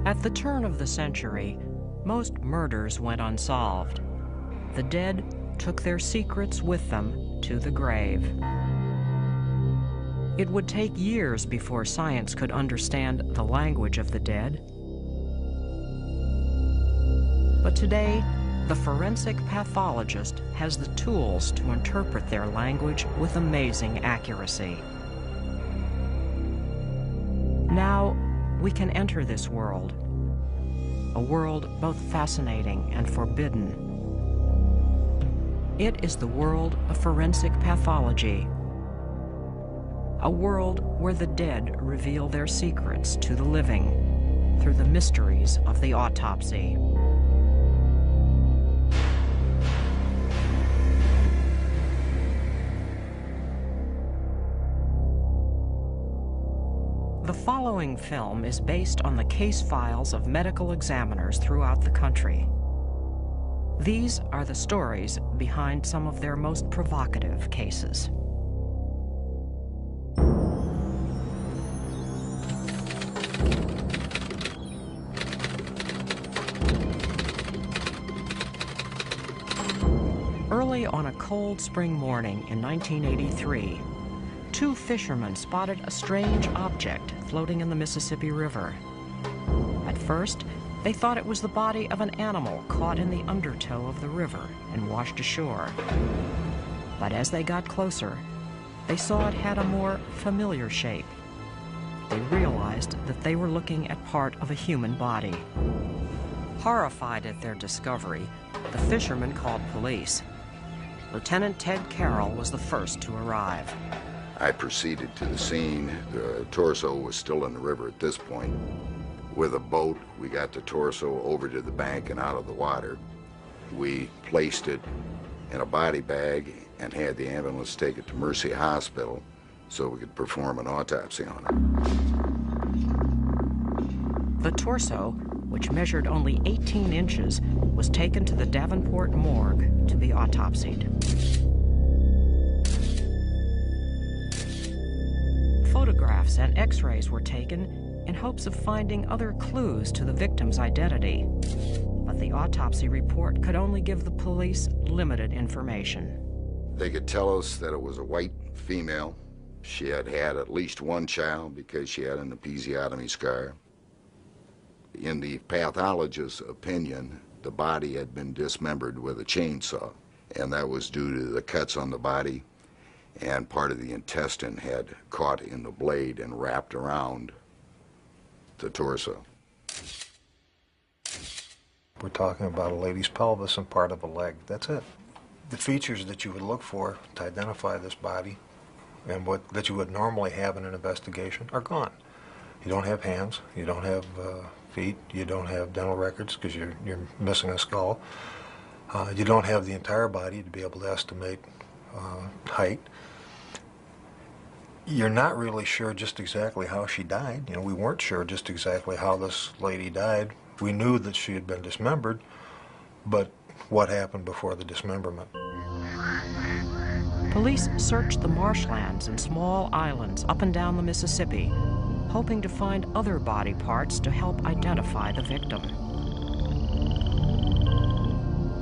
At the turn of the century, most murders went unsolved. The dead took their secrets with them to the grave. It would take years before science could understand the language of the dead. But today, the forensic pathologist has the tools to interpret their language with amazing accuracy. Now, we can enter this world, a world both fascinating and forbidden. It is the world of forensic pathology, a world where the dead reveal their secrets to the living through the mysteries of the autopsy. The following film is based on the case files of medical examiners throughout the country. These are the stories behind some of their most provocative cases. Early on a cold spring morning in 1983, two fishermen spotted a strange object floating in the Mississippi River. At first, they thought it was the body of an animal caught in the undertow of the river and washed ashore. But as they got closer, they saw it had a more familiar shape. They realized that they were looking at part of a human body. Horrified at their discovery, the fishermen called police. Lieutenant Ted Carroll was the first to arrive. I proceeded to the scene. The torso was still in the river at this point. With a boat, we got the torso over to the bank and out of the water. We placed it in a body bag and had the ambulance take it to Mercy Hospital so we could perform an autopsy on it. The torso, which measured only 18 inches, was taken to the Davenport morgue to be autopsied. Photographs and x-rays were taken in hopes of finding other clues to the victim's identity. But the autopsy report could only give the police limited information. They could tell us that it was a white female. She had had at least one child because she had an episiotomy scar. In the pathologist's opinion, the body had been dismembered with a chainsaw, and that was due to the cuts on the body, and part of the intestine had caught in the blade and wrapped around the torso. We're talking about a lady's pelvis and part of a leg. That's it. The features that you would look for to identify this body and that you would normally have in an investigation are gone. You don't have hands, you don't have feet, you don't have dental records because you're missing a skull. You don't have the entire body to be able to estimate height. You're not really sure just exactly how she died. You know, we weren't sure just exactly how this lady died. We knew that she had been dismembered, but what happened before the dismemberment? Police searched the marshlands and small islands up and down the Mississippi, hoping to find other body parts to help identify the victim.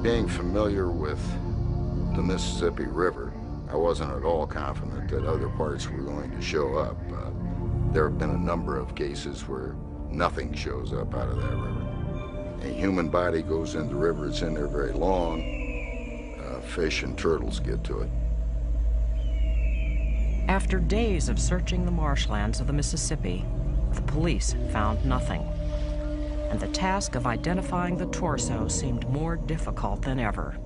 Being familiar with the Mississippi River, I wasn't at all confident that other parts were going to show up. There have been a number of cases where nothing shows up out of that river. A human body goes in the river, it's in there very long. Fish and turtles get to it. After days of searching the marshlands of the Mississippi, the police found nothing. And the task of identifying the torso seemed more difficult than ever.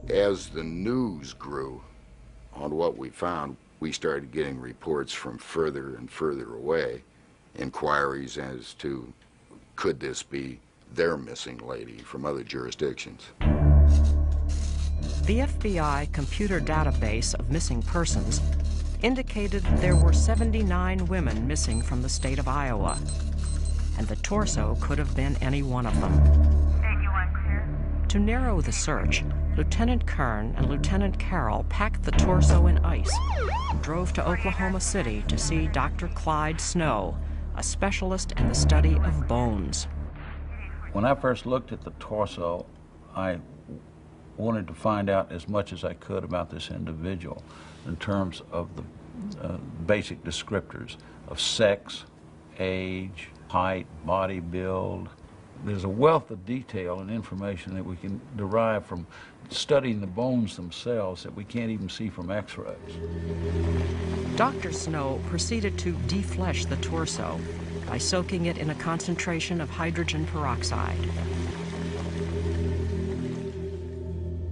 As the news grew on what we found, we started getting reports from further and further away, inquiries as to could this be their missing lady from other jurisdictions. The FBI computer database of missing persons indicated there were 79 women missing from the state of Iowa, and the torso could have been any one of them. To narrow the search, Lieutenant Kern and Lieutenant Carroll packed the torso in ice and drove to Oklahoma City to see Dr. Clyde Snow, a specialist in the study of bones. When I first looked at the torso, I wanted to find out as much as I could about this individual in terms of the basic descriptors of sex, age, height, body build. There's a wealth of detail and information that we can derive from studying the bones themselves that we can't even see from x-rays. Dr. Snow proceeded to deflesh the torso by soaking it in a concentration of hydrogen peroxide.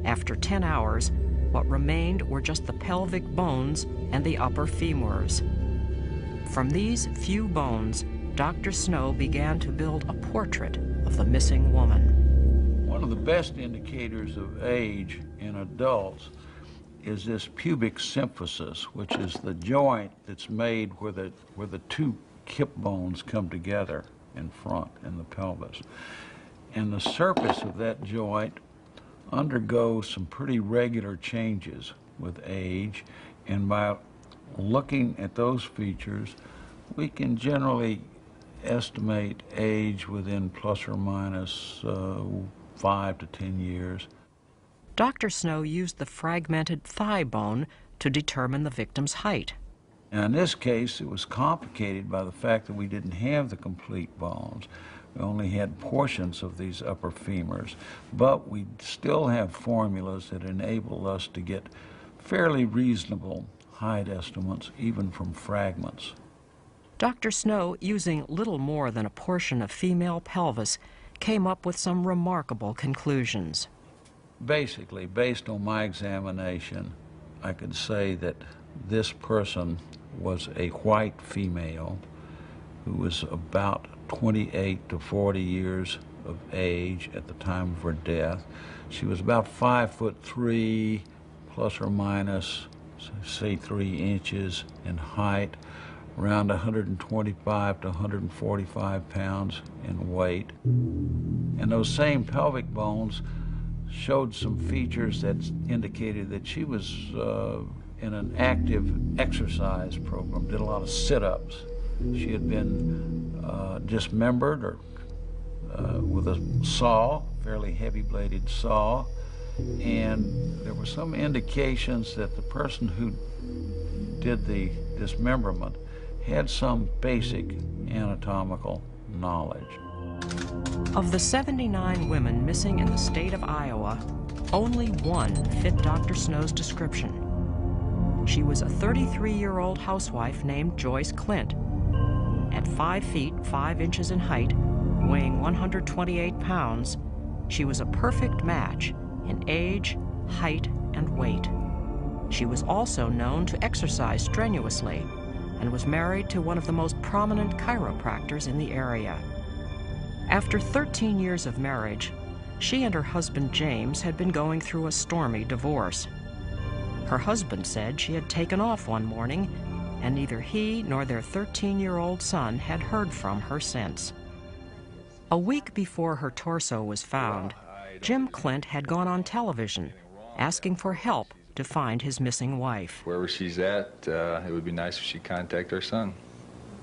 After 10 hours, what remained were just the pelvic bones and the upper femurs. From these few bones, Dr. Snow began to build a portrait of the missing woman. One of the best indicators of age in adults is this pubic symphysis, which is the joint that's made where the two hip bones come together in front in the pelvis. And the surface of that joint undergoes some pretty regular changes with age, and by looking at those features, we can generally estimate age within plus or minus 5 to 10 years. Dr. Snow used the fragmented thigh bone to determine the victim's height. Now, in this case, it was complicated by the fact that we didn't have the complete bones. We only had portions of these upper femurs, but we still have formulas that enable us to get fairly reasonable height estimates, even from fragments. Dr. Snow, using little more than a portion of female pelvis, came up with some remarkable conclusions. Basically, based on my examination, I could say that this person was a white female who was about 28 to 40 years of age at the time of her death. She was about 5'3", plus or minus, say 3 inches in height, around 125 to 145 pounds in weight. And those same pelvic bones showed some features that indicated that she was in an active exercise program, did a lot of sit-ups. She had been dismembered or with a saw, fairly heavy-bladed saw, and there were some indications that the person who did the dismemberment had some basic anatomical knowledge. Of the 79 women missing in the state of Iowa, only one fit Dr. Snow's description. She was a 33-year-old housewife named Joyce Clint. At 5 feet 5 inches in height, weighing 128 pounds, she was a perfect match in age, height, and weight. She was also known to exercise strenuously and was married to one of the most prominent chiropractors in the area. After 13 years of marriage, she and her husband James had been going through a stormy divorce. Her husband said she had taken off one morning, and neither he nor their 13-year-old son had heard from her since. A week before her torso was found, Jim Clint had gone on television asking for help to find his missing wife. Wherever she's at, it would be nice if she'd contact our son.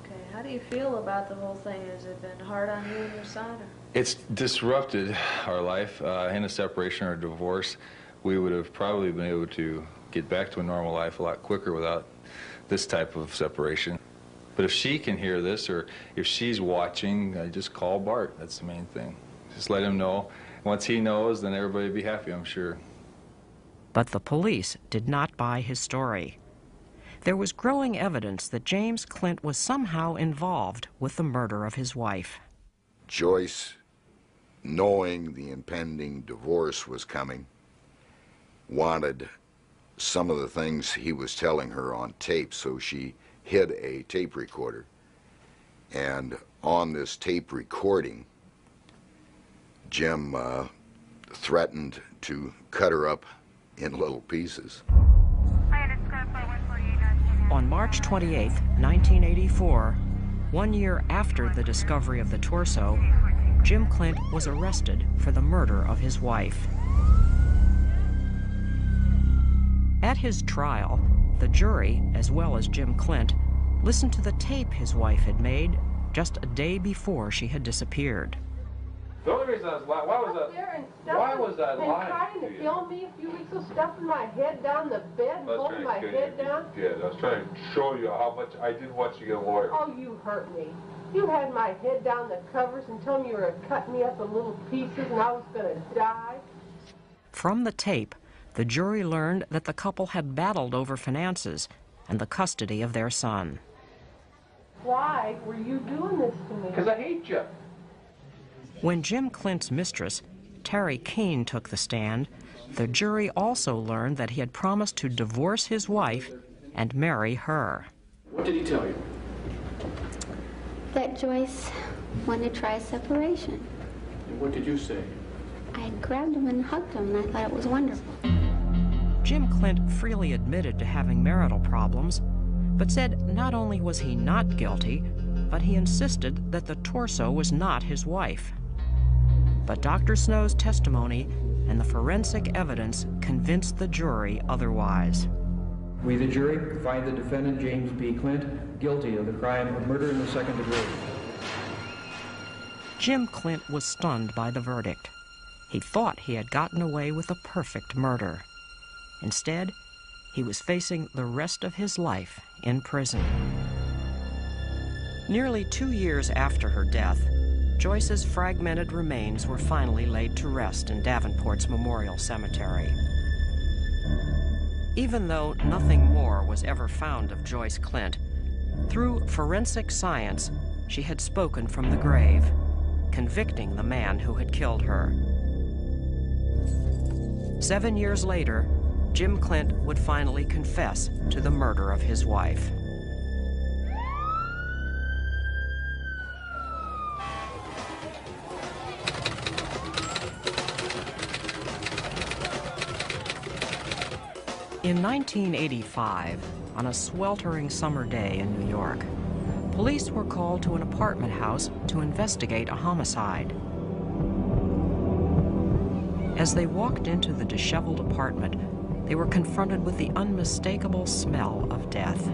Okay, how do you feel about the whole thing? Has it been hard on you and your son? Or? It's disrupted our life. In a separation or a divorce, we would have probably been able to get back to a normal life a lot quicker without this type of separation. But if she can hear this, or if she's watching, just call Bart. That's the main thing. Just let him know. Once he knows, then everybody will be happy, I'm sure. But the police did not buy his story. There was growing evidence that James Clint was somehow involved with the murder of his wife. Joyce, knowing the impending divorce was coming, wanted some of the things he was telling her on tape, so she hid a tape recorder. And on this tape recording, Jim threatened to cut her up in little pieces. On March 28, 1984, 1 year after the discovery of the torso, Jim Clint was arrested for the murder of his wife. At his trial, the jury, as well as Jim Clint, listened to the tape his wife had made just a day before she had disappeared. The only reason I was lying, why was I lying trying to you? kill me a few weeks ago, stuffing my head down the bed, holding my head down? Yeah, I was trying to show you how much I didn't want you to get a lawyer. Oh, you hurt me. You had my head down the covers and told me you were cutting me up in little pieces and I was going to die. From the tape, the jury learned that the couple had battled over finances and the custody of their son. Why were you doing this to me? Because I hate you. When Jim Clint's mistress, Terry Keene, took the stand, the jury also learned that he had promised to divorce his wife and marry her. What did he tell you? That Joyce wanted to try separation. And what did you say? I grabbed him and hugged him, and I thought it was wonderful. Jim Clint freely admitted to having marital problems, but said not only was he not guilty, but he insisted that the torso was not his wife. But Dr. Snow's testimony and the forensic evidence convinced the jury otherwise. We, the jury, find the defendant, James B. Clint, guilty of the crime of murder in the second degree. Jim Clint was stunned by the verdict. He thought he had gotten away with a perfect murder. Instead, he was facing the rest of his life in prison. Nearly 2 years after her death, Joyce's fragmented remains were finally laid to rest in Davenport's Memorial Cemetery. Even though nothing more was ever found of Joyce Clint, through forensic science, she had spoken from the grave, convicting the man who had killed her. 7 years later, Jim Clint would finally confess to the murder of his wife. In 1985, on a sweltering summer day in New York, police were called to an apartment house to investigate a homicide. As they walked into the disheveled apartment, they were confronted with the unmistakable smell of death.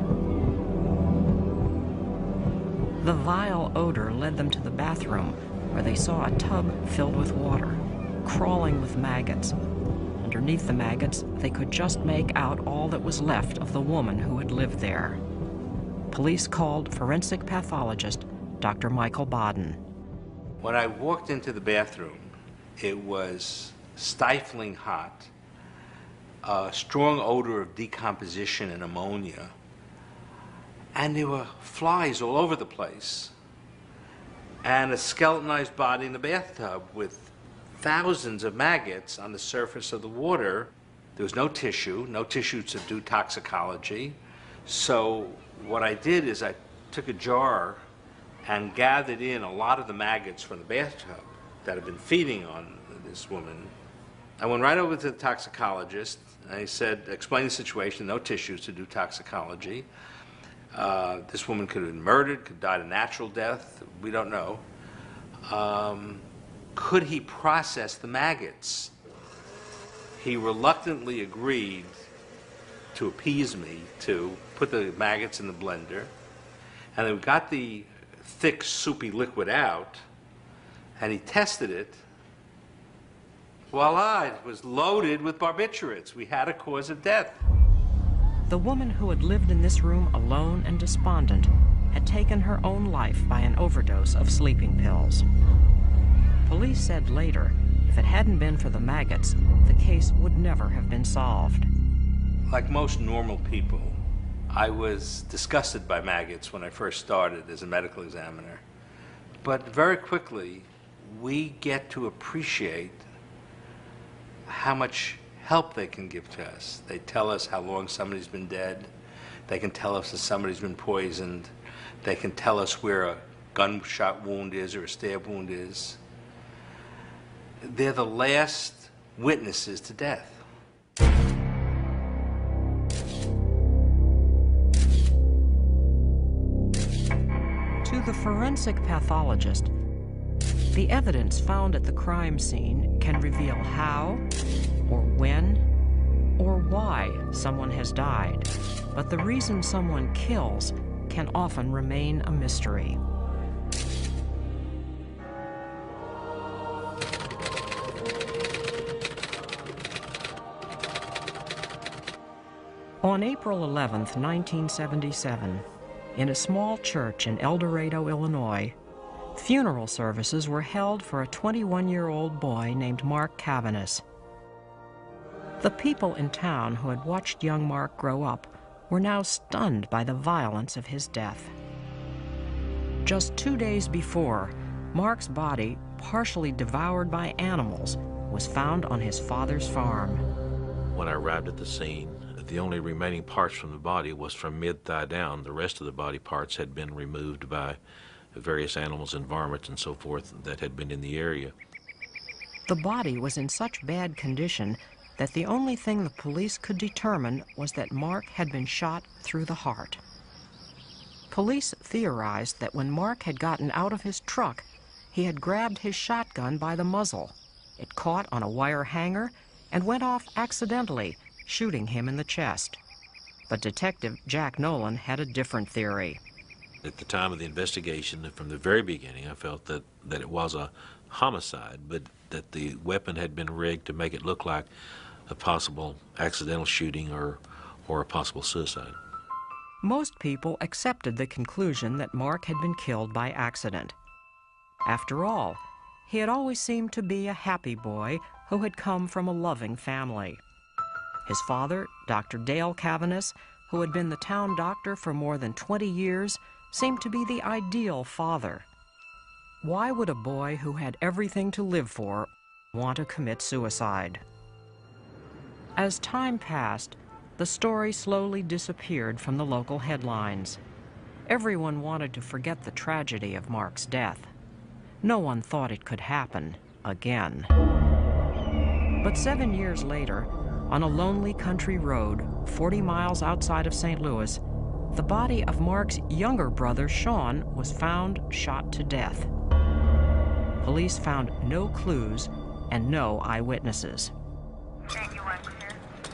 The vile odor led them to the bathroom, where they saw a tub filled with water, crawling with maggots. Underneath the maggots, they could just make out all that was left of the woman who had lived there. Police called forensic pathologist Dr. Michael Baden. When I walked into the bathroom, it was stifling hot, a strong odor of decomposition and ammonia, and there were flies all over the place, and a skeletonized body in the bathtub with thousands of maggots on the surface of the water. There was no tissue to do toxicology. So what I did is I took a jar and gathered in a lot of the maggots from the bathtub that had been feeding on this woman. I went right over to the toxicologist and I said, explain the situation, no tissues to do toxicology. This woman could have been murdered, could have died a natural death, we don't know. Could he process the maggots? He reluctantly agreed to appease me to put the maggots in the blender, and then we got the thick, soupy liquid out, and he tested it. Voila, it was loaded with barbiturates. We had a cause of death. The woman who had lived in this room alone and despondent had taken her own life by an overdose of sleeping pills. Police said later, if it hadn't been for the maggots, the case would never have been solved. Like most normal people, I was disgusted by maggots when I first started as a medical examiner. But very quickly, we get to appreciate how much help they can give to us. They tell us how long somebody's been dead. They can tell us that somebody's been poisoned. They can tell us where a gunshot wound is or a stab wound is. They're the last witnesses to death. To the forensic pathologist, the evidence found at the crime scene can reveal how, or when, or why someone has died. But the reason someone kills can often remain a mystery. On April 11th, 1977, in a small church in El Dorado, Illinois, funeral services were held for a 21-year-old boy named Mark Cavanis. The people in town who had watched young Mark grow up were now stunned by the violence of his death. Just 2 days before, Mark's body, partially devoured by animals, was found on his father's farm. When I arrived at the scene, the only remaining parts from the body was from mid-thigh down. The rest of the body parts had been removed by various animals and varmints and so forth that had been in the area. The body was in such bad condition that the only thing the police could determine was that Mark had been shot through the heart. Police theorized that when Mark had gotten out of his truck, he had grabbed his shotgun by the muzzle. It caught on a wire hanger and went off accidentally, shooting him in the chest. But Detective Jack Nolan had a different theory. At the time of the investigation, from the very beginning, I felt that it was a homicide, but that the weapon had been rigged to make it look like a possible accidental shooting or a possible suicide. Most people accepted the conclusion that Mark had been killed by accident. After all, he had always seemed to be a happy boy who had come from a loving family. His father, Dr. Dale Cavanis, who had been the town doctor for more than 20 years, seemed to be the ideal father. Why would a boy who had everything to live for want to commit suicide? As time passed, the story slowly disappeared from the local headlines. Everyone wanted to forget the tragedy of Mark's death. No one thought it could happen again. But 7 years later, on a lonely country road 40 miles outside of St. Louis, the body of Mark's younger brother, Sean, was found shot to death. Police found no clues and no eyewitnesses.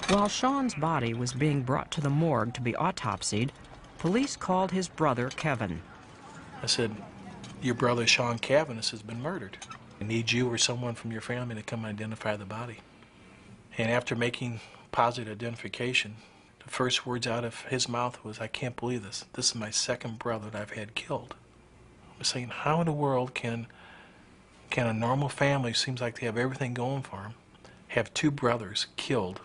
While Sean's body was being brought to the morgue to be autopsied, police called his brother, Kevin. I said, "Your brother, Sean Cavanis, has been murdered. I need you or someone from your family to come identify the body." And after making positive identification, the first words out of his mouth was, "I can't believe this. This is my second brother that I've had killed." I was saying, how in the world can a normal family, seems like they have everything going for them, have two brothers killed,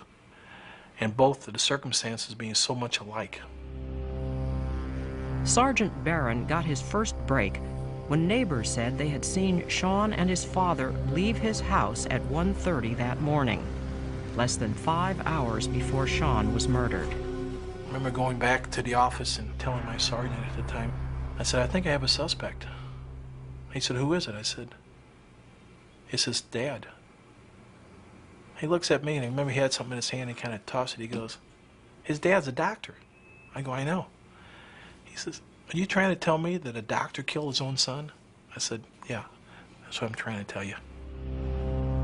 and both of the circumstances being so much alike? Sergeant Barron got his first break when neighbors said they had seen Sean and his father leave his house at 1:30 that morning, less than 5 hours before Sean was murdered. I remember going back to the office and telling my sergeant at the time, I said, "I think I have a suspect." He said, "Who is it?" I said, "It's his dad." He looks at me, and I remember he had something in his hand, and he kind of tossed it. He goes, "His dad's a doctor." I go, "I know." He says, "Are you trying to tell me that a doctor killed his own son?" I said, "Yeah, that's what I'm trying to tell you."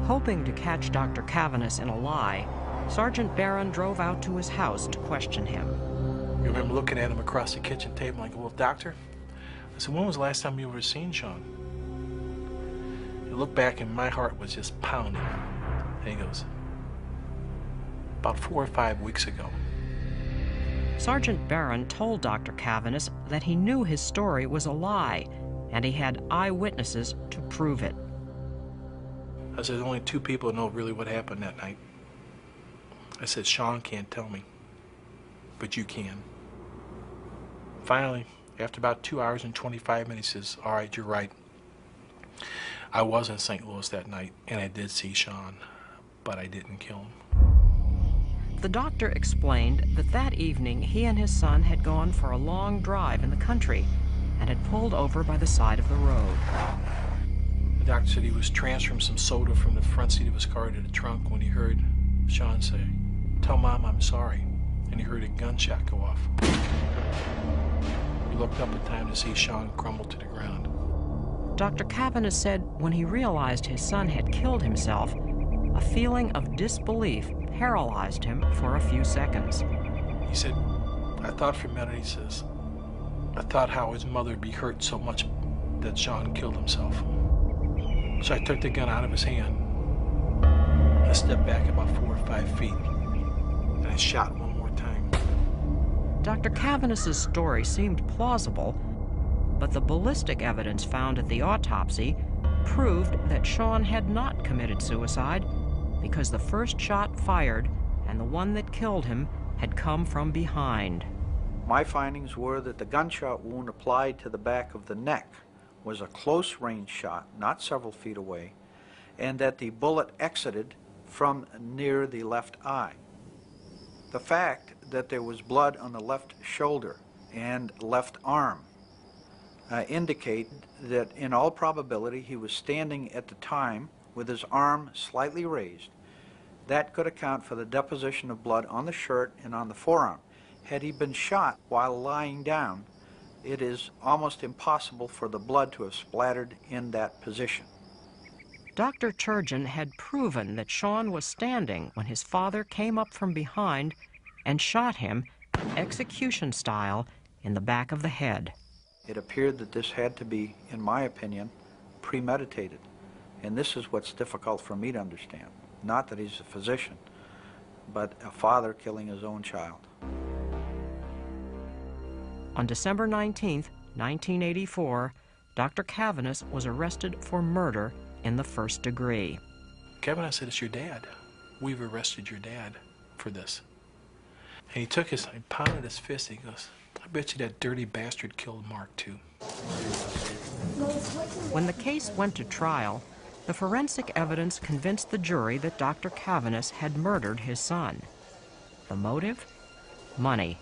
Hoping to catch Dr. Cavanis in a lie, Sergeant Barron drove out to his house to question him. I remember looking at him across the kitchen table, and I go, "Well, doctor," I said, "when was the last time you ever seen Sean?" He looked back, and my heart was just pounding. And he goes, "About 4 or 5 weeks ago." Sergeant Barron told Dr. Cavanis that he knew his story was a lie, and he had eyewitnesses to prove it. I said, "There's only 2 people who know really what happened that night." I said, "Sean can't tell me, but you can." Finally, after about 2 hours and 25 minutes, he says, "All right, you're right. I was in St. Louis that night, and I did see Sean, but I didn't kill him." The doctor explained that that evening he and his son had gone for a long drive in the country and had pulled over by the side of the road. The doctor said he was transferring some soda from the front seat of his car to the trunk when he heard Sean say, "Tell Mom I'm sorry," and he heard a gunshot go off. He looked up in time to see Sean crumble to the ground. Dr. Cavanis said when he realized his son had killed himself, a feeling of disbelief paralyzed him for a few seconds. He said, "I thought for a minute," he says, "I thought how his mother would be hurt so much that Sean killed himself. So I took the gun out of his hand. I stepped back about 4 or 5 feet, and I shot one more time. Dr. Cavaniss' story seemed plausible, but the ballistic evidence found at the autopsy proved that Sean had not committed suicide because the first shot fired and the one that killed him had come from behind. My findings were that the gunshot wound applied to the back of the neck was a close-range shot, not several feet away, and that the bullet exited from near the left eye. The fact that there was blood on the left shoulder and left arm indicate that in all probability he was standing at the time with his arm slightly raised. That could account for the deposition of blood on the shirt and on the forearm. Had he been shot while lying down, it is almost impossible for the blood to have splattered in that position. Dr. Turgeon had proven that Sean was standing when his father came up from behind and shot him, execution style, in the back of the head. It appeared that this had to be, in my opinion, premeditated. And this is what's difficult for me to understand. Not that he's a physician, but a father killing his own child. On December 19, 1984, Dr. Cavaniss was arrested for murder in the first degree. Cavaniss said, "It's your dad. We've arrested your dad for this." And he took his, he pounded his fist, and he goes, "I bet you that dirty bastard killed Mark, too." When the case went to trial, the forensic evidence convinced the jury that Dr. Cavaniss had murdered his son. The motive? Money.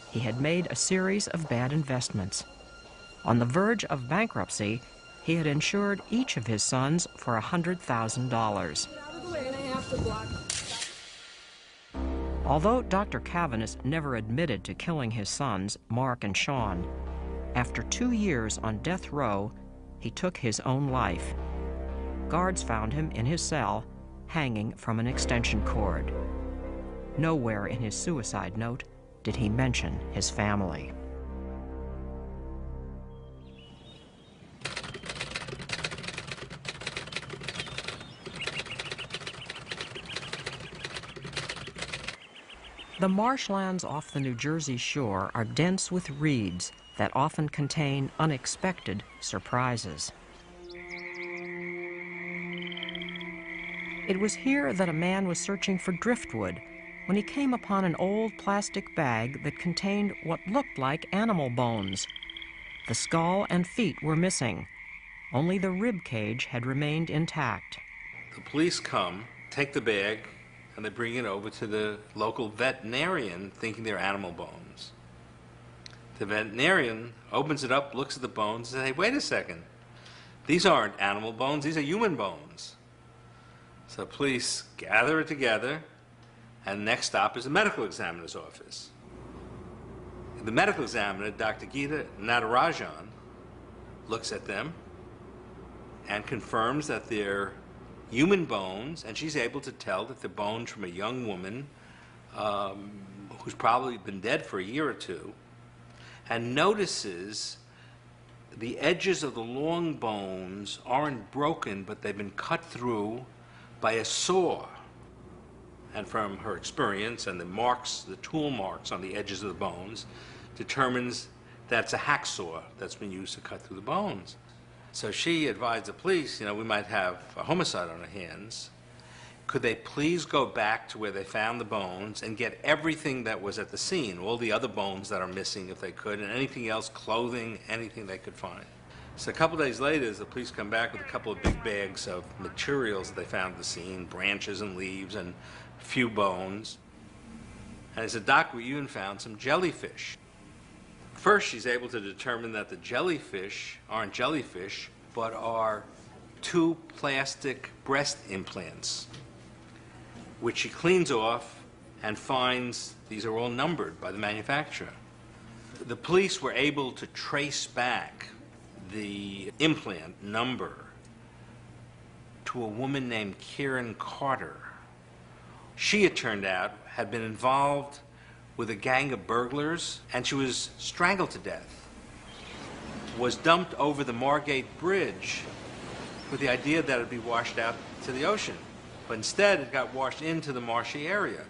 He had made a series of bad investments. On the verge of bankruptcy, he had insured each of his sons for $100,000. Although Dr. Cavaniss never admitted to killing his sons, Mark and Sean, after 2 years on death row, he took his own life. Guards found him in his cell, hanging from an extension cord. Nowhere in his suicide note did he mention his family. The marshlands off the New Jersey shore are dense with reeds that often contain unexpected surprises. It was here that a man was searching for driftwood when he came upon an old plastic bag that contained what looked like animal bones. The skull and feet were missing. Only the rib cage had remained intact. The police come, take the bag, and they bring it over to the local veterinarian thinking they're animal bones. The veterinarian opens it up, looks at the bones, and says, "Hey, wait a second. These aren't animal bones, these are human bones." So police gather it together, and next stop is the medical examiner's office. The medical examiner, Dr. Geeta Natarajan, looks at them and confirms that they're human bones, and she's able to tell that they're bones from a young woman who's probably been dead for a year or two, and notices the edges of the long bones aren't broken, but they've been cut through by a saw. And from her experience and the marks, the tool marks on the edges of the bones, determines that's a hacksaw that's been used to cut through the bones. So she advised the police, we might have a homicide on our hands. Could they please go back to where they found the bones and get everything that was at the scene, all the other bones that are missing if they could, and anything else, clothing, anything they could find. So a couple days later, the police come back with a couple of big bags of materials that they found at the scene, branches and leaves and a few bones. And they said, "Doc, we even found some jellyfish." First, she's able to determine that the jellyfish aren't jellyfish, but are 2 plastic breast implants, which she cleans off and finds these are all numbered by the manufacturer. The police were able to trace back the implant number to a woman named Karen Carter. She, it turned out, had been involved with a gang of burglars, and she was strangled to death, was dumped over the Margate Bridge with the idea that it would be washed out to the ocean. But instead, it got washed into the marshy area.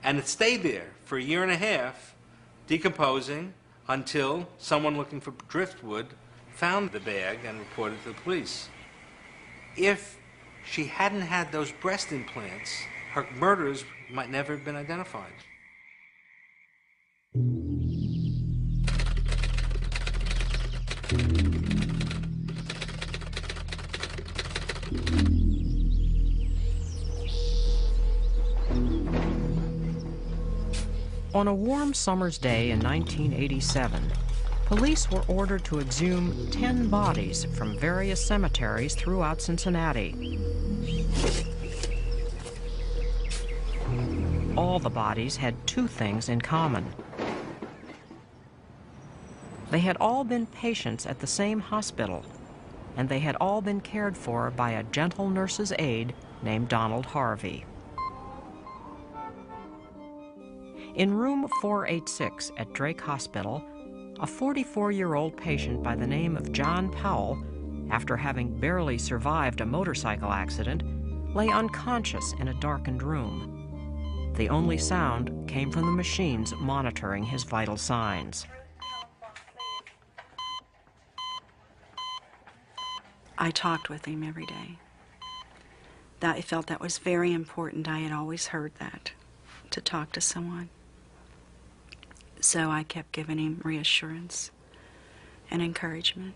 And it stayed there for a year and a half decomposing until someone looking for driftwood found the bag and reported to the police. If she hadn't had those breast implants, her murderers might never have been identified. On a warm summer's day in 1987, police were ordered to exhume 10 bodies from various cemeteries throughout Cincinnati. All the bodies had two things in common. They had all been patients at the same hospital, and they had all been cared for by a gentle nurse's aide named Donald Harvey. In room 486 at Drake Hospital, a 44-year-old patient by the name of John Powell, after having barely survived a motorcycle accident, lay unconscious in a darkened room. The only sound came from the machines monitoring his vital signs. I talked with him every day. I felt that was very important. I had always heard that, to talk to someone. So I kept giving him reassurance and encouragement.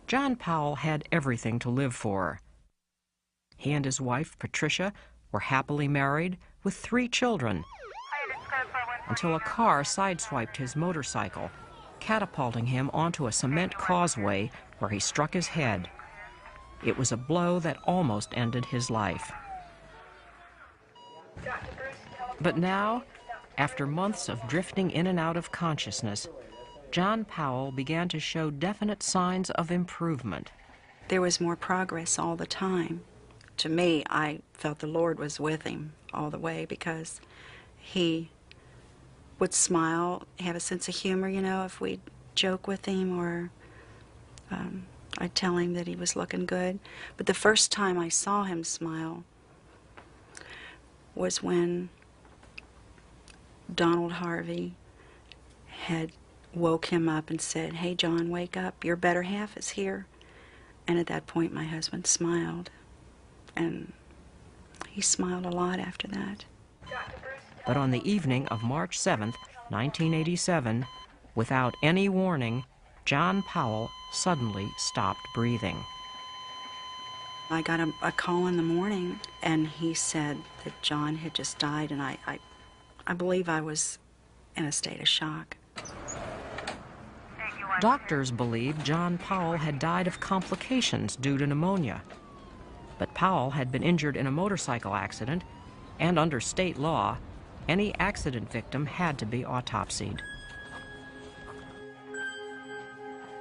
John Powell had everything to live for. He and his wife, Patricia, were happily married with 3 children until a car sideswiped his motorcycle, catapulting him onto a cement causeway where he struck his head. It was a blow that almost ended his life. But now, after months of drifting in and out of consciousness, John Powell began to show definite signs of improvement. There was more progress all the time. To me, I felt the Lord was with him all the way because he would smile, have a sense of humor, you know, if we'd joke with him or I'd tell him that he was looking good. But the first time I saw him smile was when Donald Harvey had woke him up and said, "Hey, John, wake up. Your better half is here." And at that point, my husband smiled. And he smiled a lot after that. But on the evening of March 7th, 1987, without any warning, John Powell suddenly stopped breathing. I got a call in the morning, and he said that John had just died, and I believe I was in a state of shock. Doctors believed John Powell had died of complications due to pneumonia. But Powell had been injured in a motorcycle accident, and under state law, any accident victim had to be autopsied.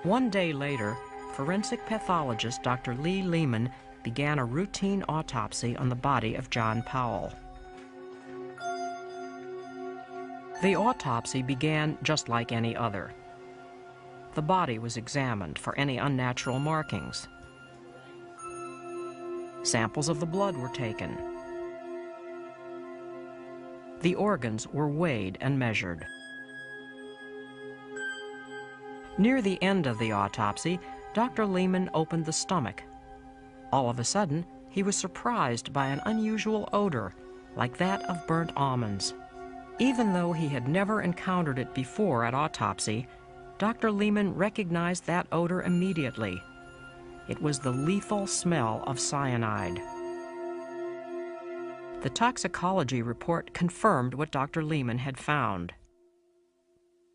One day later, forensic pathologist Dr. Lee Lehman began a routine autopsy on the body of John Powell. The autopsy began just like any other. The body was examined for any unnatural markings. Samples of the blood were taken. The organs were weighed and measured. Near the end of the autopsy, Dr. Lehman opened the stomach. All of a sudden, he was surprised by an unusual odor, like that of burnt almonds. Even though he had never encountered it before at autopsy, Dr. Lehman recognized that odor immediately. It was the lethal smell of cyanide. The toxicology report confirmed what Dr. Lehman had found.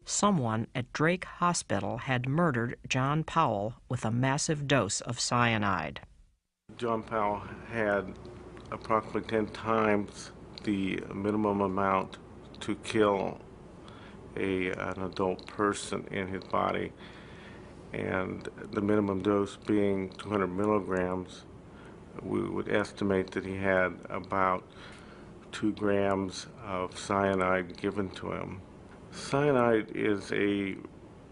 Someone at Drake Hospital had murdered John Powell with a massive dose of cyanide. John Powell had approximately 10 times the minimum amount to kill an adult person in his body, and the minimum dose being 200 milligrams, we would estimate that he had about 2 grams of cyanide given to him. Cyanide is a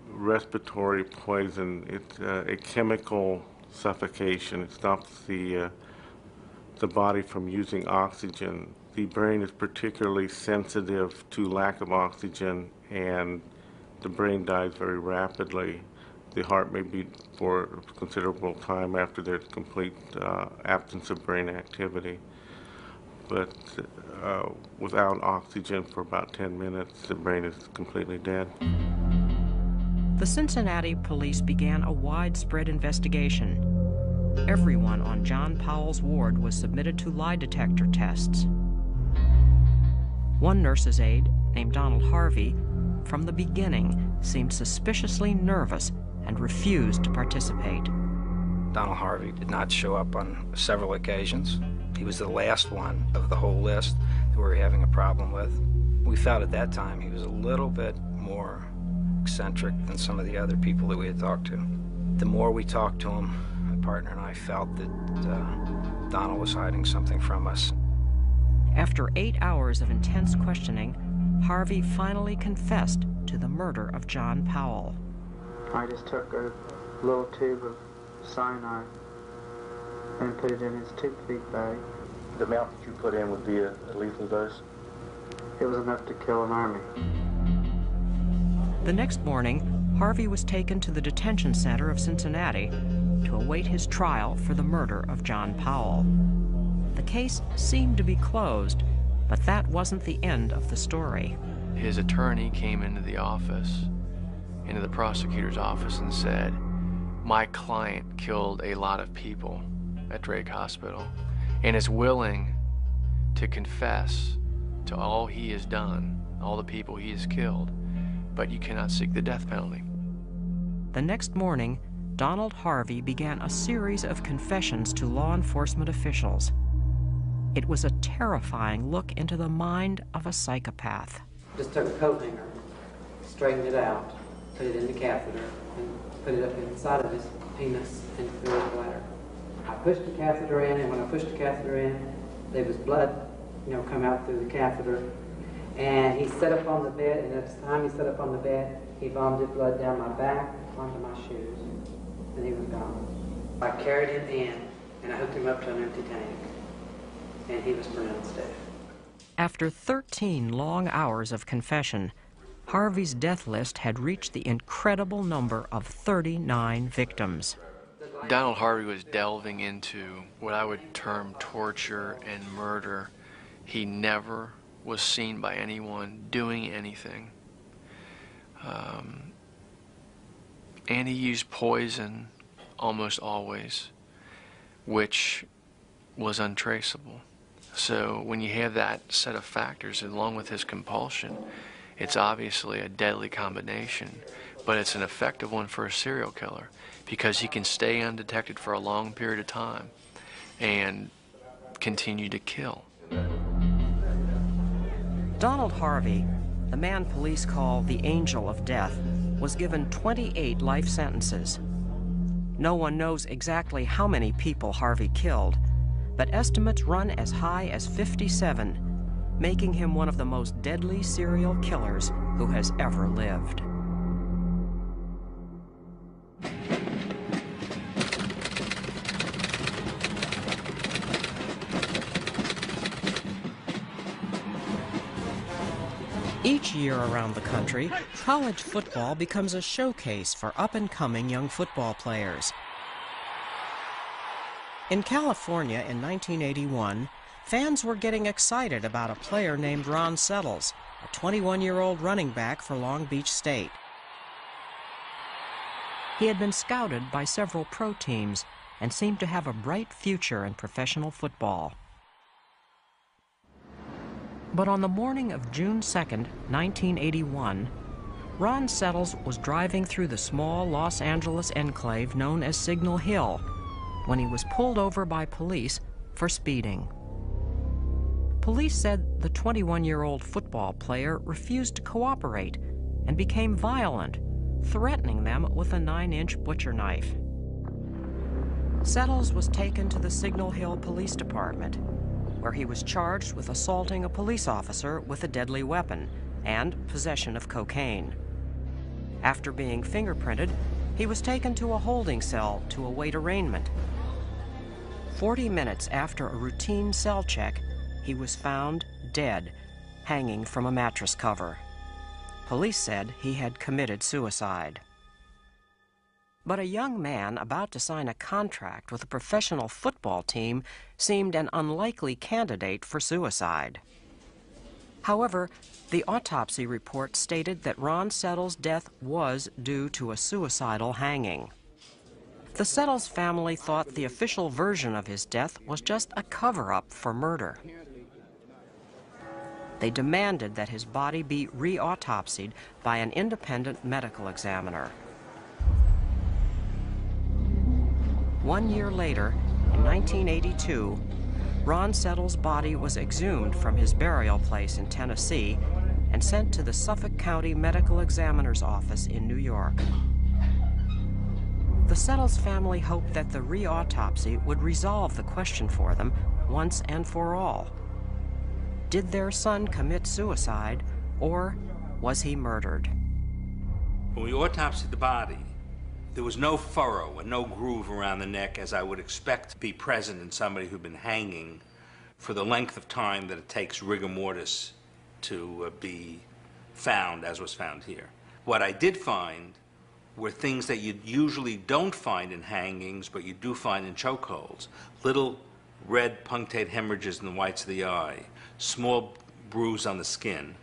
respiratory poison. It's a chemical suffocation. It stops the the body from using oxygen. The brain is particularly sensitive to lack of oxygen, and the brain dies very rapidly. The heart may beat for a considerable time after there's complete absence of brain activity. But without oxygen for about 10 minutes, the brain is completely dead. The Cincinnati police began a widespread investigation. Everyone on John Powell's ward was submitted to lie detector tests. One nurse's aide, named Donald Harvey, from the beginning seemed suspiciously nervous and refused to participate. Donald Harvey did not show up on several occasions. He was the last one of the whole list that we were having a problem with. We felt at that time he was a little bit more eccentric than some of the other people that we had talked to. The more we talked to him, my partner and I felt that Donald was hiding something from us. After 8 hours of intense questioning, Harvey finally confessed to the murder of John Powell. I just took a little tube of cyanide and put it in his toothpick bag. The amount that you put in would be a lethal dose? It was enough to kill an army. The next morning, Harvey was taken to the detention center of Cincinnati to await his trial for the murder of John Powell. The case seemed to be closed, but that wasn't the end of the story. His attorney came into the office, into the prosecutor's office, and said, "My client killed a lot of people at Drake Hospital and is willing to confess to all he has done, all the people he has killed, but you cannot seek the death penalty." The next morning, Donald Harvey began a series of confessions to law enforcement officials. It was a terrifying look into the mind of a psychopath. Just took a coat hanger, straightened it out, put it in the catheter, and put it up inside of his penis and through his bladder. I pushed the catheter in, and when I pushed the catheter in, there was blood, come out through the catheter. And he sat up on the bed, and at the time he sat up on the bed, he vomited blood down my back onto my shoes, and he was gone. I carried him in, and I hooked him up to an empty tank, and he was pronounced dead. After 13 long hours of confession, Harvey's death list had reached the incredible number of 39 victims. Donald Harvey was delving into what I would term torture and murder. He never was seen by anyone doing anything. And he used poison almost always, which was untraceable. So when you have that set of factors along with his compulsion, it's obviously a deadly combination, but it's an effective one for a serial killer because he can stay undetected for a long period of time and continue to kill. Donald Harvey, the man police call the Angel of Death, was given 28 life sentences. No one knows exactly how many people Harvey killed, but estimates run as high as 57, making him one of the most deadly serial killers who has ever lived. Each year around the country, college football becomes a showcase for up-and-coming young football players. In California in 1981, fans were getting excited about a player named Ron Settles, a 21-year-old running back for Long Beach State. He had been scouted by several pro teams and seemed to have a bright future in professional football. But on the morning of June 2nd, 1981, Ron Settles was driving through the small Los Angeles enclave known as Signal Hill when he was pulled over by police for speeding. Police said the 21-year-old football player refused to cooperate and became violent, threatening them with a 9-inch butcher knife. Settles was taken to the Signal Hill Police Department, where he was charged with assaulting a police officer with a deadly weapon and possession of cocaine. After being fingerprinted, he was taken to a holding cell to await arraignment. 40 minutes after a routine cell check, he was found dead, hanging from a mattress cover. Police said he had committed suicide. But a young man about to sign a contract with a professional football team seemed an unlikely candidate for suicide. However, the autopsy report stated that Ron Settle's death was due to a suicidal hanging. The Settles family thought the official version of his death was just a cover-up for murder. They demanded that his body be re-autopsied by an independent medical examiner. 1 year later, in 1982, Ron Settle's body was exhumed from his burial place in Tennessee and sent to the Suffolk County Medical Examiner's Office in New York. The Settles family hoped that the re-autopsy would resolve the question for them once and for all. Did their son commit suicide, or was he murdered? When we autopsied the body, there was no furrow and no groove around the neck as I would expect to be present in somebody who'd been hanging for the length of time that it takes rigor mortis to be found, as was found here. What I did find were things that you usually don't find in hangings, but you do find in chokeholds. Little red punctate hemorrhages in the whites of the eye, small bruise on the skin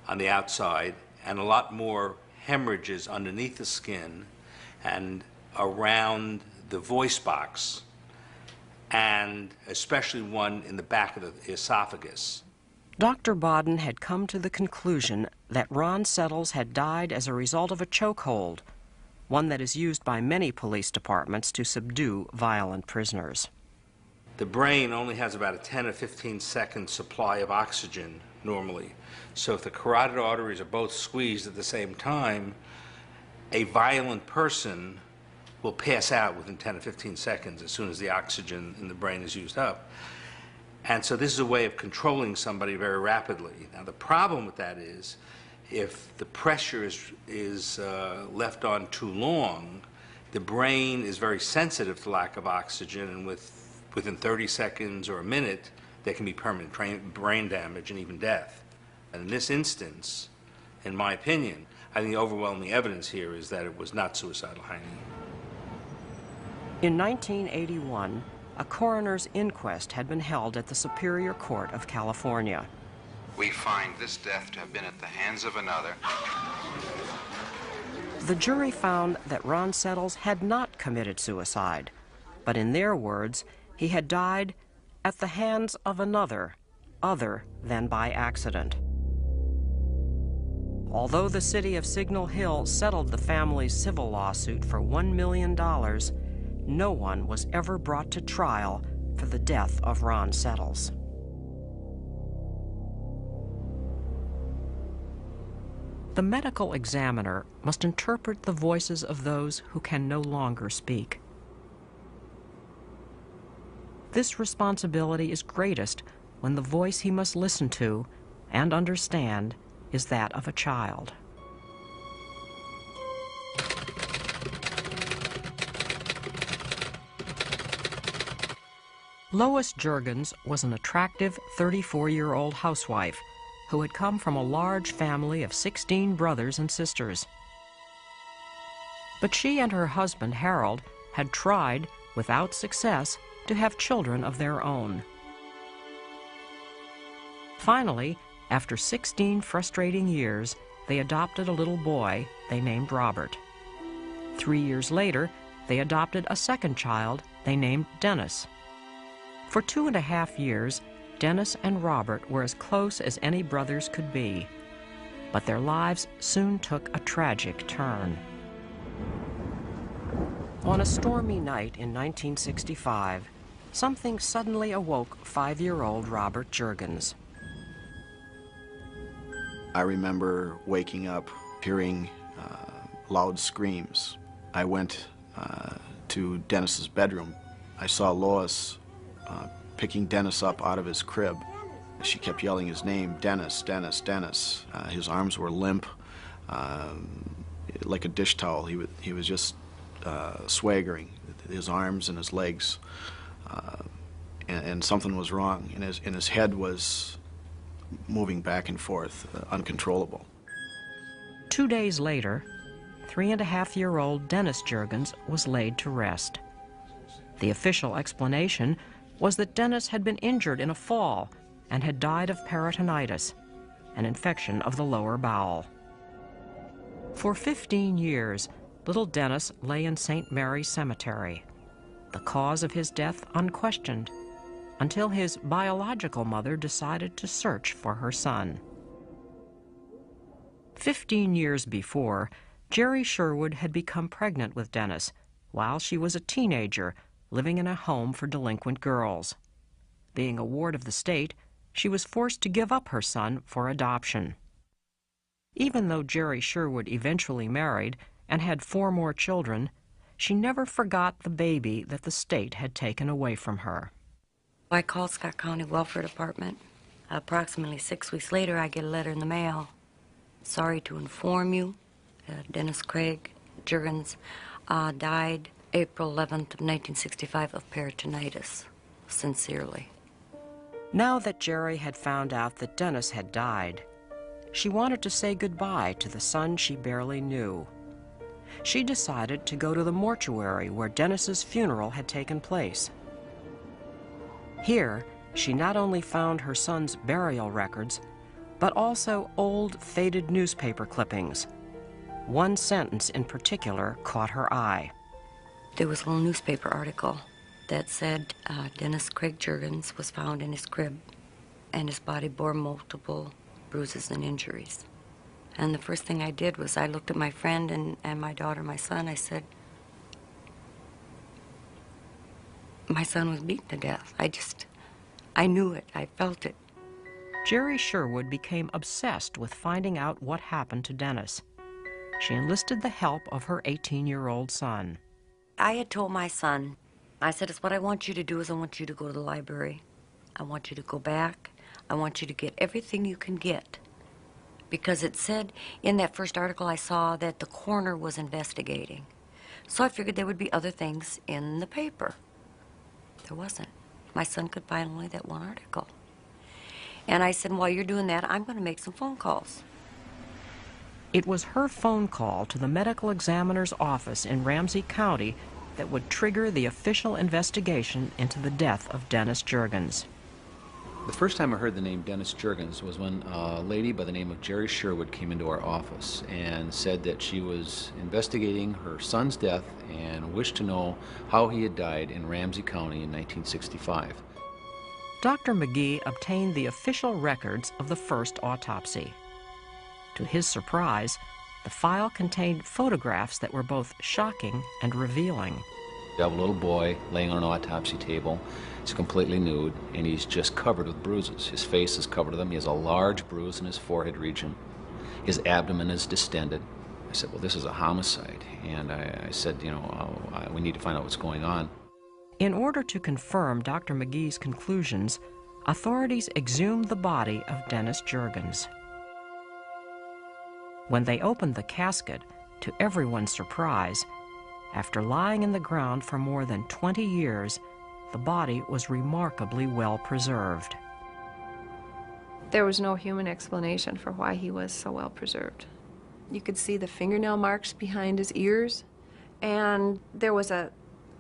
on the outside, and a lot more hemorrhages underneath the skin and around the voice box, and especially one in the back of the esophagus. Dr. Bodden had come to the conclusion that Ron Settles had died as a result of a chokehold, one that is used by many police departments to subdue violent prisoners. The brain only has about a 10 or 15 second supply of oxygen normally. So if the carotid arteries are both squeezed at the same time, a violent person will pass out within 10 or 15 seconds as soon as the oxygen in the brain is used up. And so this is a way of controlling somebody very rapidly. Now the problem with that is, if the pressure is left on too long, the brain is very sensitive to lack of oxygen, and within 30 seconds or a minute, there can be permanent brain damage and even death. And in this instance, in my opinion, I think the overwhelming evidence here is that it was not suicidal hanging. In 1981, a coroner's inquest had been held at the Superior Court of California. We find this death to have been at the hands of another. The jury found that Ron Settles had not committed suicide, but in their words, he had died at the hands of another, other than by accident. Although the city of Signal Hill settled the family's civil lawsuit for $1 million, no one was ever brought to trial for the death of Ron Settles. The medical examiner must interpret the voices of those who can no longer speak. This responsibility is greatest when the voice he must listen to and understand is that of a child. Lois Juergens was an attractive 34-year-old housewife who had come from a large family of 16 brothers and sisters. But she and her husband, Harold, had tried, without success, to have children of their own. Finally, after 16 frustrating years, they adopted a little boy they named Robert. 3 years later, they adopted a second child they named Dennis. For 2.5 years, Dennis and Robert were as close as any brothers could be, but their lives soon took a tragic turn. On a stormy night in 1965, something suddenly awoke 5-year-old Robert Juergens. I remember waking up, hearing loud screams. I went to Dennis's bedroom. I saw Lois picking Dennis up out of his crib. She kept yelling his name, Dennis, Dennis, Dennis. His arms were limp, like a dish towel. He was just swaggering, his arms and his legs. and something was wrong, and his head was moving back and forth, uncontrollable. 2 days later, 3.5-year-old Dennis Juergens was laid to rest. The official explanation was that Dennis had been injured in a fall and had died of peritonitis, an infection of the lower bowel. For 15 years, little Dennis lay in St. Mary's Cemetery, the cause of his death unquestioned, until his biological mother decided to search for her son. 15 years before, Jerry Sherwood had become pregnant with Dennis while she was a teenager living in a home for delinquent girls. Being a ward of the state, she was forced to give up her son for adoption. Even though Jerry Sherwood eventually married and had 4 more children, she never forgot the baby that the state had taken away from her. I called Scott County Welfare Department. Approximately 6 weeks later, I get a letter in the mail. Sorry to inform you, Dennis Craig Juergens died April 11th of 1965 of peritonitis. Sincerely. Now that Jerry had found out that Dennis had died, she wanted to say goodbye to the son she barely knew. She decided to go to the mortuary where Dennis's funeral had taken place. Here, she not only found her son's burial records, but also old, faded newspaper clippings. One sentence in particular caught her eye. There was a little newspaper article that said Dennis Craig Juergens was found in his crib, and his body bore multiple bruises and injuries. And the first thing I did was I looked at my friend and my daughter, my son. I said, my son was beaten to death. I knew it. I felt it. Jerry Sherwood became obsessed with finding out what happened to Dennis. She enlisted the help of her 18-year-old son. I had told my son, I said, it's what I want you to do is I want you to go to the library. I want you to go back. I want you to get everything you can get. Because it said in that first article I saw that the coroner was investigating. So I figured there would be other things in the paper. There wasn't. My son could find only that one article. And I said, while you're doing that, I'm going to make some phone calls. It was her phone call to the medical examiner's office in Ramsey County that would trigger the official investigation into the death of Dennis Juergens. The first time I heard the name Dennis Juergens was when a lady by the name of Jerry Sherwood came into our office and said that she was investigating her son's death and wished to know how he had died in Ramsey County in 1965. Dr. McGee obtained the official records of the first autopsy. To his surprise, the file contained photographs that were both shocking and revealing. You have a little boy laying on an autopsy table. He's completely nude, and he's just covered with bruises. His face is covered with them. He has a large bruise in his forehead region. His abdomen is distended. I said, well, this is a homicide. And I said, you know, we need to find out what's going on. In order to confirm Dr. McGee's conclusions, authorities exhumed the body of Dennis Juergens. When they opened the casket, to everyone's surprise, after lying in the ground for more than 20 years, the body was remarkably well preserved. There was no human explanation for why he was so well preserved. You could see the fingernail marks behind his ears, and there was a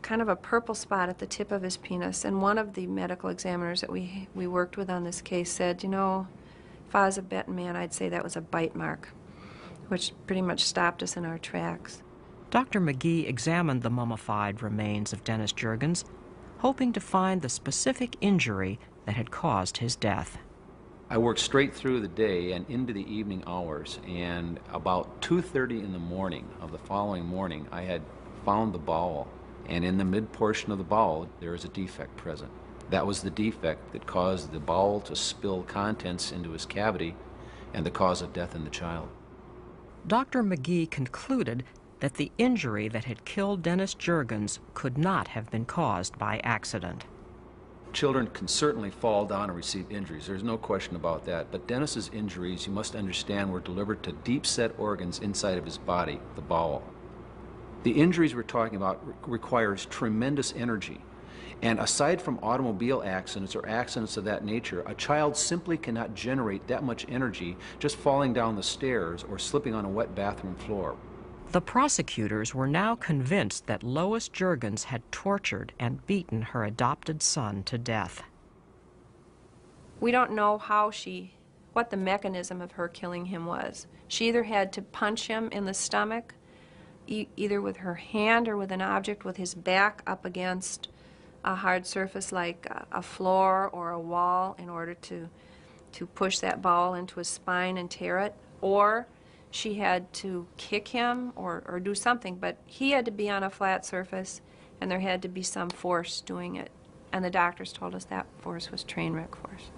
kind of a purple spot at the tip of his penis. And one of the medical examiners that we worked with on this case said, you know, if I was a betting man, I'd say that was a bite mark, which pretty much stopped us in our tracks. Dr. McGee examined the mummified remains of Dennis Juergens, hoping to find the specific injury that had caused his death. I worked straight through the day and into the evening hours, and about 2:30 in the morning of the following morning, I had found the bowel, and in the mid-portion of the bowel, there is a defect present. That was the defect that caused the bowel to spill contents into his cavity and the cause of death in the child. Dr. McGee concluded that the injury that had killed Dennis Juergens could not have been caused by accident. Children can certainly fall down and receive injuries. There's no question about that. But Dennis's injuries, you must understand, were delivered to deep-set organs inside of his body, the bowel. The injuries we're talking about requires tremendous energy. And aside from automobile accidents or accidents of that nature, a child simply cannot generate that much energy just falling down the stairs or slipping on a wet bathroom floor. The prosecutors were now convinced that Lois Juergens had tortured and beaten her adopted son to death. We don't know what the mechanism of her killing him was. She either had to punch him in the stomach, either with her hand or with an object with his back up against a hard surface like a floor or a wall in order to push that bowel into his spine and tear it, or she had to kick him or do something, but he had to be on a flat surface and there had to be some force doing it. And the doctors told us that force was train wreck force.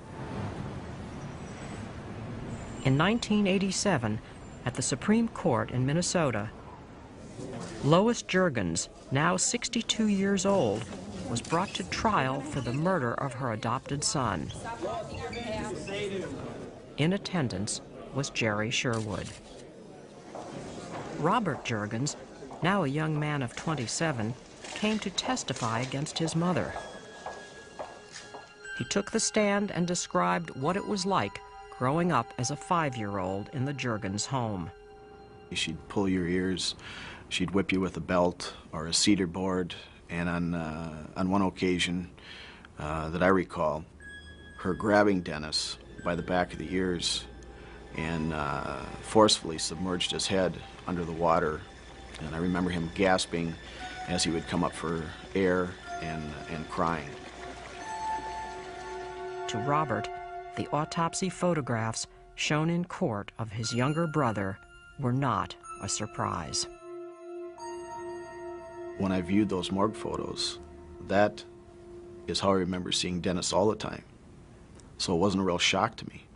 In 1987, at the Supreme Court in Minnesota, Lois Juergens, now 62 years old, was brought to trial for the murder of her adopted son. In attendance was Jerry Sherwood. Robert Juergens, now a young man of 27, came to testify against his mother. He took the stand and described what it was like growing up as a 5-year-old in the Juergens home. She'd pull your ears, she'd whip you with a belt or a cedar board, and on one occasion that I recall, her grabbing Dennis by the back of the ears and forcefully submerged his head under the water. And I remember him gasping as he would come up for air and crying. To Robert, the autopsy photographs shown in court of his younger brother were not a surprise. When I viewed those morgue photos, that is how I remember seeing Dennis all the time. So it wasn't a real shock to me.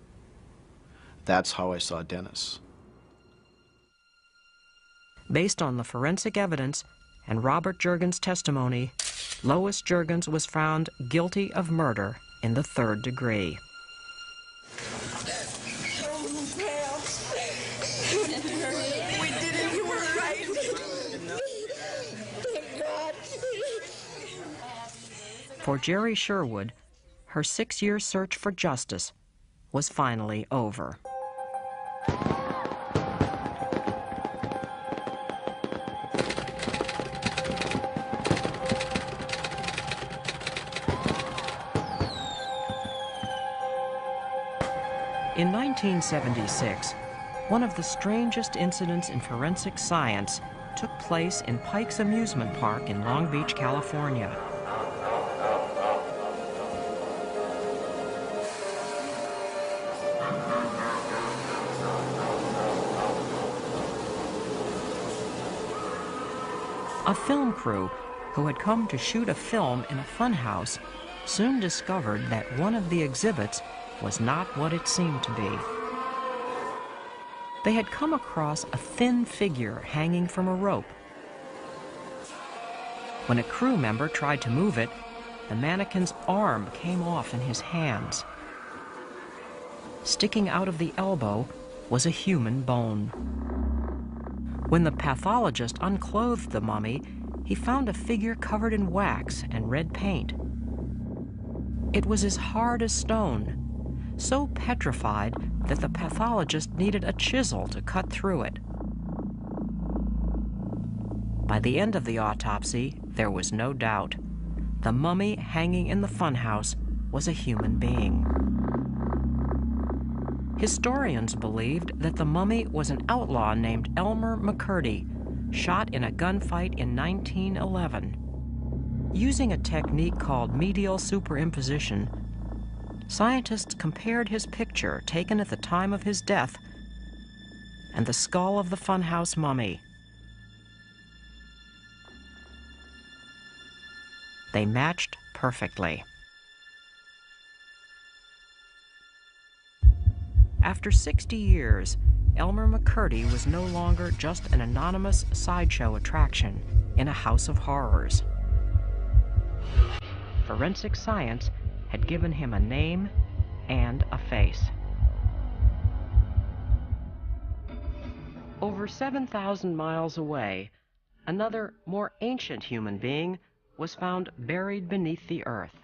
That's how I saw Dennis. Based on the forensic evidence and Robert Juergens' testimony, Lois Juergens was found guilty of murder in the 3rd degree. We did it, you were right. For Jerry Sherwood, her 6-year search for justice was finally over. In 1976, one of the strangest incidents in forensic science took place in Pike's Amusement Park in Long Beach, California. A film crew who had come to shoot a film in a funhouse soon discovered that one of the exhibits was not what it seemed to be. They had come across a thin figure hanging from a rope. When a crew member tried to move it, the mannequin's arm came off in his hands. Sticking out of the elbow was a human bone. When the pathologist unclothed the mummy, he found a figure covered in wax and red paint. It was as hard as stone, so petrified that the pathologist needed a chisel to cut through it. By the end of the autopsy, there was no doubt. The mummy hanging in the funhouse was a human being. Historians believed that the mummy was an outlaw named Elmer McCurdy, shot in a gunfight in 1911. Using a technique called medial superimposition, scientists compared his picture taken at the time of his death and the skull of the funhouse mummy. They matched perfectly. After 60 years, Elmer McCurdy was no longer just an anonymous sideshow attraction in a house of horrors. Forensic science had given him a name and a face. Over 7,000 miles away, another, more ancient human being was found buried beneath the earth.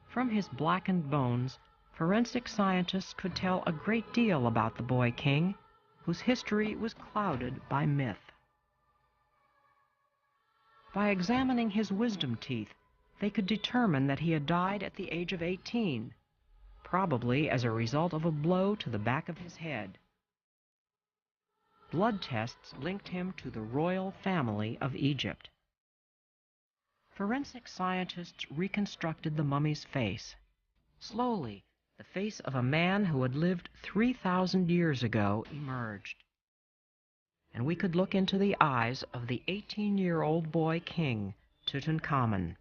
From his blackened bones, forensic scientists could tell a great deal about the boy king, whose history was clouded by myth. By examining his wisdom teeth, they could determine that he had died at the age of 18, probably as a result of a blow to the back of his head. Blood tests linked him to the royal family of Egypt. Forensic scientists reconstructed the mummy's face. Slowly, the face of a man who had lived 3,000 years ago emerged. And we could look into the eyes of the 18-year-old boy king, Tutankhamun.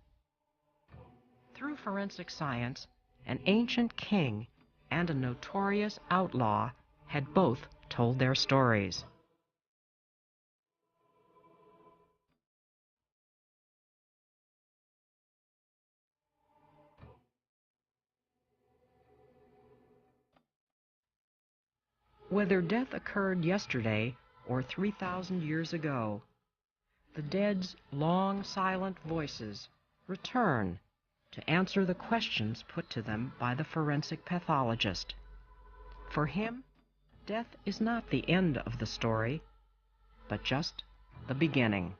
Through forensic science, an ancient king and a notorious outlaw had both told their stories. Whether death occurred yesterday or 3,000 years ago, the dead's long, silent voices return to answer the questions put to them by the forensic pathologist. For him, death is not the end of the story, but just the beginning.